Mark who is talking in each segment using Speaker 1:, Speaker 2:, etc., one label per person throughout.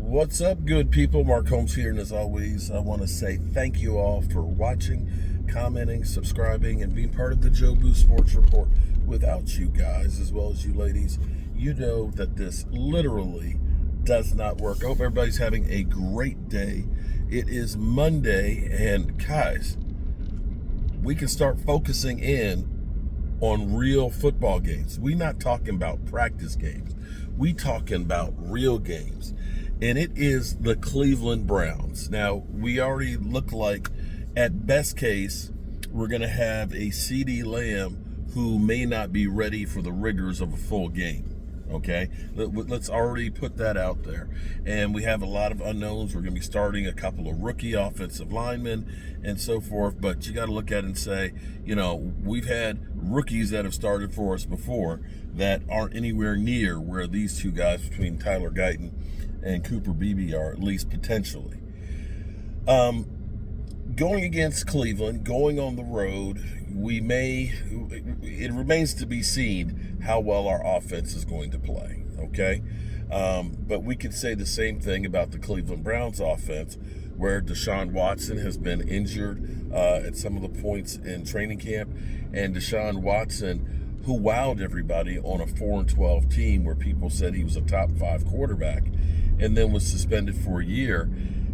Speaker 1: What's up, good people? Mark Holmes here, and as always, I want to say thank you all for watching, commenting, subscribing, and being part of the Joe Boo Sports Report. Without you guys, as well as you ladies, you know that this literally does not work. I hope everybody's having a great day. It is Monday, and guys, we can start focusing in on real football games. We're not talking about practice games. We talking about real games. And it is the Cleveland Browns. Now, we already look like, at best case, we're going to have a CeeDee Lamb who may not be ready for the rigors of a full game. Okay? Let's already put that out there. And we have a lot of unknowns. We're going to be starting a couple of rookie offensive linemen and so forth. But you got to look at it and say, we've had rookies that have started for us before that aren't anywhere near where these two guys between Tyler Guyton and Cooper Beebe are, at least potentially. Going against Cleveland, going on the road, it remains to be seen how well our offense is going to play, okay? But we could say the same thing about the Cleveland Browns offense, where Deshaun Watson has been injured at some of the points in training camp, and Deshaun Watson, who wowed everybody on a 4-12 team where people said he was a top 5 quarterback, and then was suspended for a year,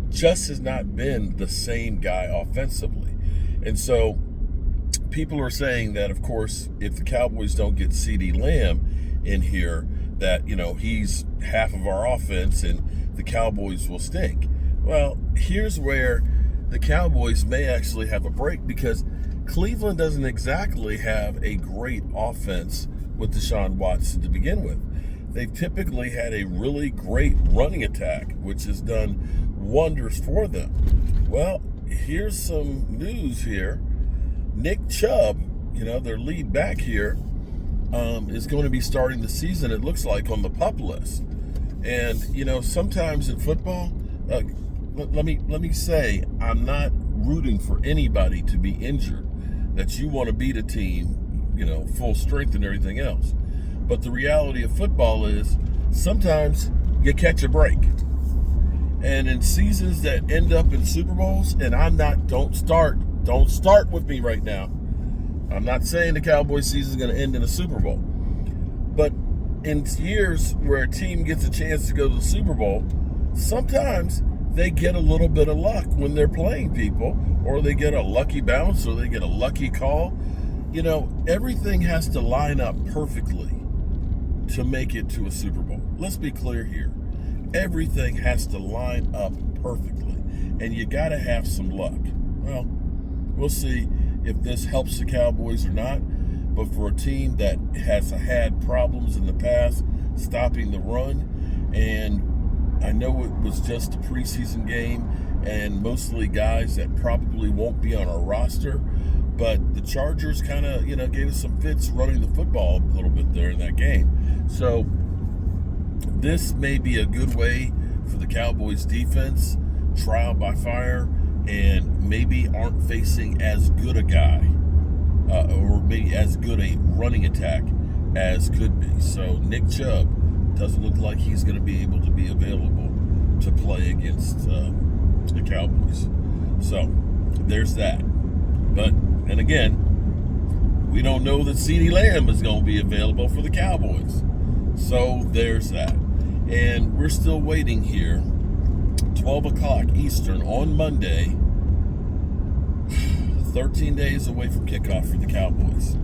Speaker 1: just has not been the same guy offensively. And so people are saying that, of course, if the Cowboys don't get CeeDee Lamb in here, that, he's half of our offense and the Cowboys will stink. Well, here's where the Cowboys may actually have a break, because Cleveland doesn't exactly have a great offense with Deshaun Watson to begin with. They've typically had a really great running attack, which has done wonders for them. Well, here's some news here. Nick Chubb, their lead back here, is going to be starting the season, it looks like, on the PUP list. And, sometimes in football, let me say, I'm not rooting for anybody to be injured, that you want to beat a team, full strength and everything else. But the reality of football is sometimes you catch a break. And in seasons that end up in Super Bowls, and don't start with me right now. I'm not saying the Cowboys season is going to end in a Super Bowl. But in years where a team gets a chance to go to the Super Bowl, sometimes they get a little bit of luck when they're playing people, or they get a lucky bounce, or they get a lucky call. Everything has to line up perfectly to make it to a Super Bowl. Let's be clear here. Everything has to line up perfectly, and you got to have some luck. Well, we'll see if this helps the Cowboys or not, but for a team that has had problems in the past stopping the run, and I know it was just a preseason game and mostly guys that probably won't be on our roster, but the Chargers kind of, gave us some fits running the football a little bit there in that game. So this may be a good way for the Cowboys defense, trial by fire, and maybe aren't facing as good a guy or maybe as good a running attack as could be. So Nick Chubb doesn't look like he's going to be able to be available to play against the Cowboys. So there's that. And again, we don't know that CeeDee Lamb is going to be available for the Cowboys. So there's that. And we're still waiting here, 12 o'clock Eastern on Monday, 13 days away from kickoff for the Cowboys.